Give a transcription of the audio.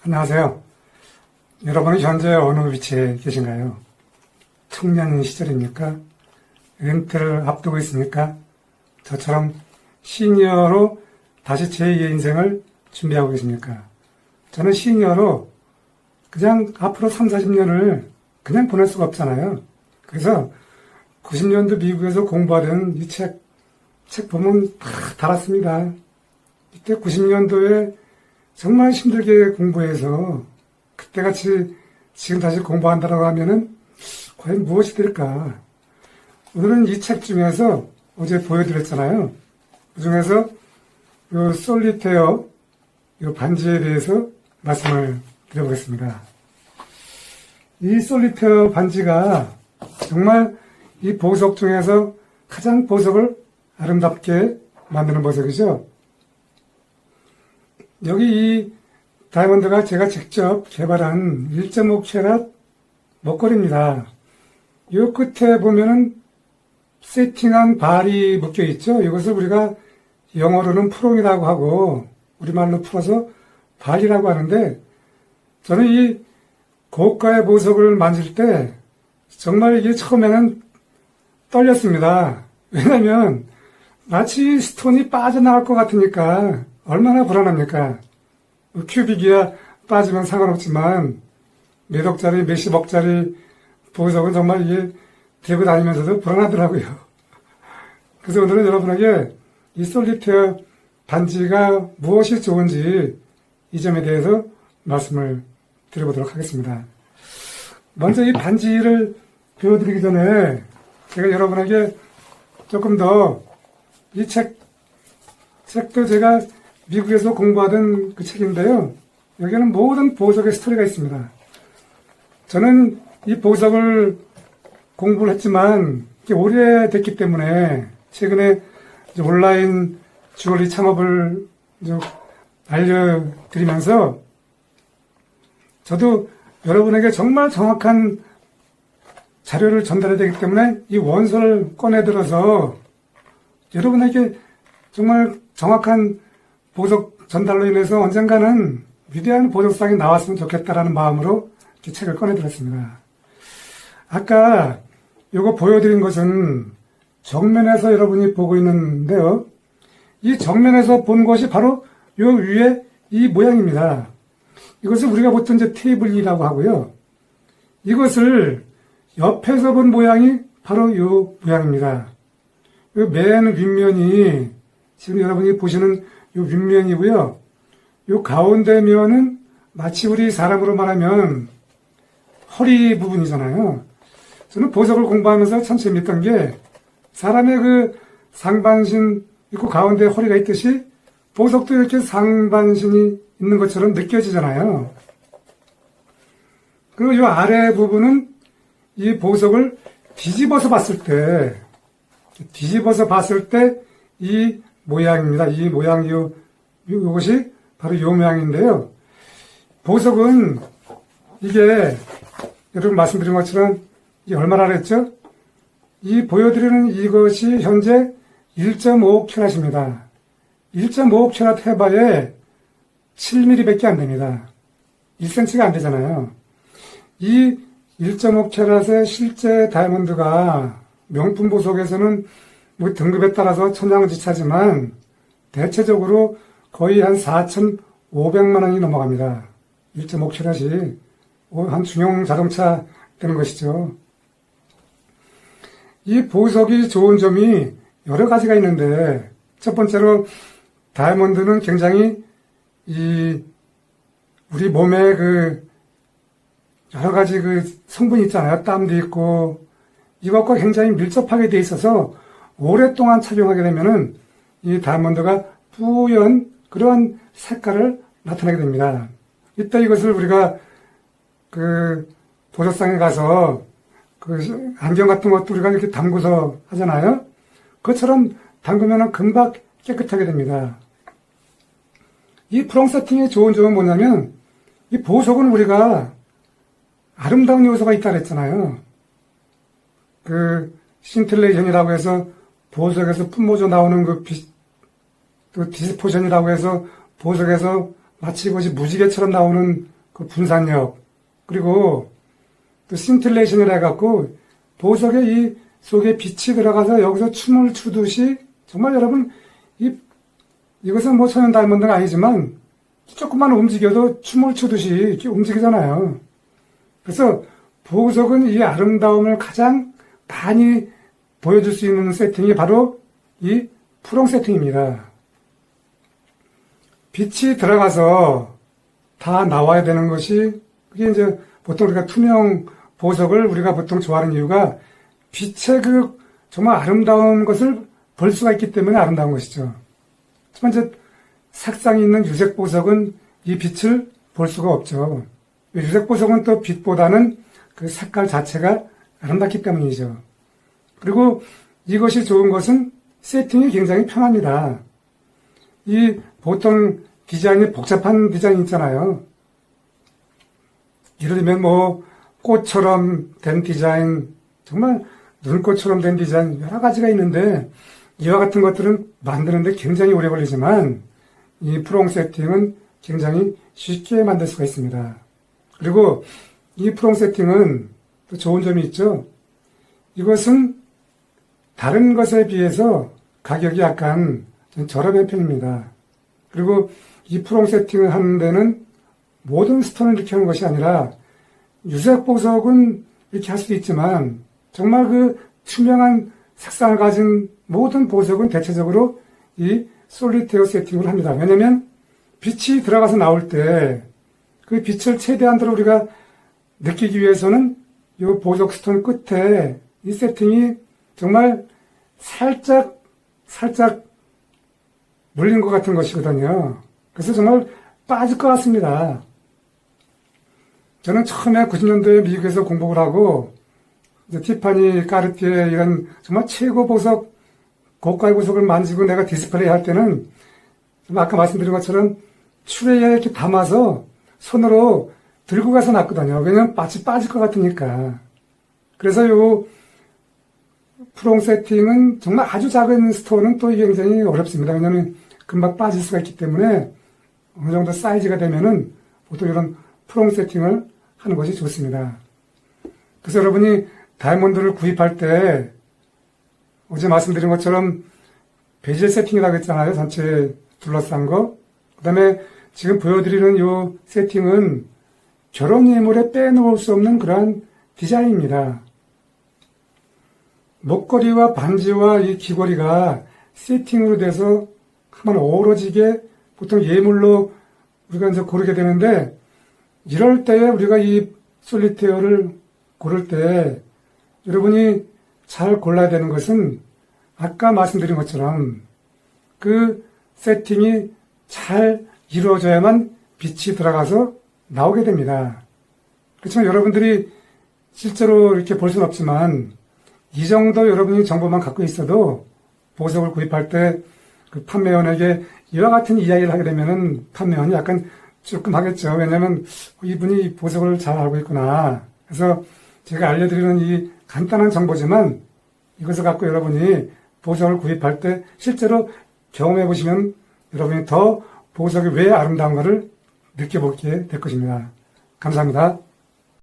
안녕하세요. 여러분은 현재 어느 위치에 계신가요? 청년 시절입니까? 은퇴를 앞두고 있습니까? 저처럼 시니어로 다시 제2의 인생을 준비하고 계십니까? 저는 시니어로 그냥 앞으로 3, 40년을 그냥 보낼 수가 없잖아요. 그래서 90년도 미국에서 공부하던 이 책 보면 다 달았습니다. 이때 90년도에 정말 힘들게 공부해서 그때같이 지금 다시 공부한다고 하면은 과연 무엇이 될까? 오늘은 이 책 중에서 어제 보여드렸잖아요. 그 중에서 요 솔리테어, 요 반지에 대해서 말씀을 드려보겠습니다. 이 솔리테어 반지가 정말 이 보석 중에서 가장 보석을 아름답게 만드는 보석이죠. 여기 이 다이아몬드가 제가 직접 개발한 1.5캐럿 목걸이입니다. 이 끝에 보면은 세팅한 발이 묶여 있죠. 이것을 우리가 영어로는 프롱이라고 하고 우리말로 풀어서 발이라고 하는데, 저는 이 고가의 보석을 만질 때 정말 이게 처음에는 떨렸습니다. 왜냐면 마치 스톤이 빠져나갈 것 같으니까 얼마나 불안합니까? 큐빅이야 빠지면 상관없지만 몇 억짜리 몇십억짜리 보석은 정말 이게 들고 다니면서도 불안하더라고요. 그래서 오늘은 여러분에게 이 솔리테어 반지가 무엇이 좋은지 이 점에 대해서 말씀을 드려보도록 하겠습니다. 먼저 이 반지를 배워드리기 전에 제가 여러분에게 조금 더 이 책도 제가 미국에서 공부하던 그 책인데요. 여기에는 모든 보석의 스토리가 있습니다. 저는 이 보석을 공부를 했지만 오래됐기 때문에 최근에 온라인 주얼리 창업을 알려드리면서 저도 여러분에게 정말 정확한 자료를 전달해야 되기 때문에 이 원서를 꺼내들어서 여러분에게 정말 정확한 보석 전달로 인해서 언젠가는 위대한 보석상이 나왔으면 좋겠다라는 마음으로 이 책을 꺼내들었습니다. 아까 이거 보여드린 것은 정면에서 여러분이 보고 있는데요. 이 정면에서 본 것이 바로 요 위에 이 모양입니다. 이것을 우리가 보통 이제 테이블이라고 하고요. 이것을 옆에서 본 모양이 바로 요 모양입니다. 요 맨 윗면이 지금 여러분이 보시는 요 윗면이고요. 요 가운데 면은 마치 우리 사람으로 말하면 허리 부분이잖아요. 저는 보석을 공부하면서 참 재밌던 게 사람의 그 상반신 있고 가운데 허리가 있듯이 보석도 이렇게 상반신이 있는 것처럼 느껴지잖아요. 그리고 이 아래 부분은 이 보석을 뒤집어서 봤을 때 이 모양입니다. 이 모양, 이것이 바로 이 모양인데요. 보석은 이게 여러분 말씀드린 것처럼 이게 얼마나 그랬죠? 이 보여드리는 이것이 현재 1.5캐럿입니다. 1.5캐럿 해봐야 7mm 밖에 안 됩니다. 1cm가 안 되잖아요. 이 1.5캐럿의 실제 다이아몬드가 명품 보석에서는 뭐 등급에 따라서 천양지차지만 대체적으로 거의 한 4,500만 원이 넘어갑니다. 1.5캐럿이 한 중형 자동차 되는 것이죠. 이 보석이 좋은 점이 여러 가지가 있는데, 첫 번째로 다이아몬드는 굉장히 우리 몸에 여러 가지 성분이 있잖아요. 땀도 있고 이것과 굉장히 밀접하게 돼 있어서 오랫동안 착용하게 되면은 이 다이아몬드가 뿌연 그러한 색깔을 나타내게 됩니다. 이때 이것을 우리가 보석상에 가서 안경 같은 것도 우리가 이렇게 담그서 하잖아요. 그것처럼 담그면은 금방 깨끗하게 됩니다. 이 프롱 세팅의 좋은 점은 뭐냐면, 이 보석은 우리가 아름다운 요소가 있다 그랬잖아요. 신틸레이션이라고 해서 보석에서 뿜어져 나오는 디스포션이라고 해서 보석에서 마치 그것이 무지개처럼 나오는 그 분산력, 그리고 또 신틸레이션을 해갖고 보석의 이 속에 빛이 들어가서 여기서 춤을 추듯이 정말 여러분 이것은 뭐 천연 다이아몬드가 아니지만 조금만 움직여도 춤을 추듯이 이렇게 움직이잖아요. 그래서 보석은 이 아름다움을 가장 많이 보여줄 수 있는 세팅이 바로 이 푸롱 세팅입니다. 빛이 들어가서 다 나와야 되는 것이, 그게 이제 보통 우리가 투명 보석을 우리가 보통 좋아하는 이유가 빛의 그 정말 아름다운 것을 볼 수가 있기 때문에 아름다운 것이죠. 하지만 이제 색상이 있는 유색 보석은 이 빛을 볼 수가 없죠. 유색 보석은 또 빛보다는 그 색깔 자체가 아름답기 때문이죠. 그리고 이것이 좋은 것은 세팅이 굉장히 편합니다. 이 보통 디자인이 복잡한 디자인 있잖아요. 예를 들면 뭐 꽃처럼 된 디자인, 정말 눈꽃처럼 된 디자인 여러 가지가 있는데 이와 같은 것들은 만드는데 굉장히 오래 걸리지만 이 푸롱 세팅은 굉장히 쉽게 만들 수가 있습니다. 그리고 이 푸롱 세팅은 또 좋은 점이 있죠. 이것은 다른 것에 비해서 가격이 약간 저렴한 편입니다. 그리고 이 푸롱 세팅을 하는 데는 모든 스톤을 이렇게 하는 것이 아니라 유색 보석은 이렇게 할 수도 있지만 정말 그 투명한 색상을 가진 모든 보석은 대체적으로 이 솔리테어 세팅을 합니다. 왜냐하면 빛이 들어가서 나올 때 그 빛을 최대한으로 우리가 느끼기 위해서는 이 보석 스톤 끝에 이 세팅이 정말 살짝 물린 것 같은 것이거든요. 그래서 정말 빠질 것 같습니다. 저는 처음에 90년도에 미국에서 공부를 하고 이제 티파니, 까르티에 이런 정말 최고 보석, 고가의 보석을 만지고 내가 디스플레이 할 때는 아까 말씀드린 것처럼 추레에 이렇게 담아서 손으로 들고 가서 놨거든요. 왜냐면 마치 빠질 것 같으니까. 그래서 요 푸롱 세팅은 정말 아주 작은 스톤은 또 이게 굉장히 어렵습니다. 왜냐면 금방 빠질 수가 있기 때문에 어느 정도 사이즈가 되면은 보통 이런 푸롱 세팅을 하는 것이 좋습니다. 그래서 여러분이 다이아몬드를 구입할 때 어제 말씀드린 것처럼 베젤 세팅이라고 했잖아요. 전체 둘러싼 거. 그 다음에 지금 보여드리는 이 세팅은 결혼 예물에 빼놓을 수 없는 그러한 디자인입니다. 목걸이와 반지와 이 귀걸이가 세팅으로 돼서 한번 어우러지게 보통 예물로 우리가 이제 고르게 되는데 이럴 때에 우리가 이 솔리테어를 고를 때 여러분이 잘 골라야 되는 것은 아까 말씀드린 것처럼 그 세팅이 잘 이루어져야만 빛이 들어가서 나오게 됩니다. 그렇지만 여러분들이 실제로 이렇게 볼 수는 없지만 이 정도 여러분이 정보만 갖고 있어도 보석을 구입할 때 그 판매원에게 이와 같은 이야기를 하게 되면은 판매원이 약간 조금 하겠죠. 왜냐하면 이분이 보석을 잘 알고 있구나. 그래서 제가 알려드리는 이 간단한 정보지만 이것을 갖고 여러분이 보석을 구입할 때 실제로 경험해 보시면 여러분이 더 보석이 왜 아름다운가를 느껴보게 될 것입니다. 감사합니다.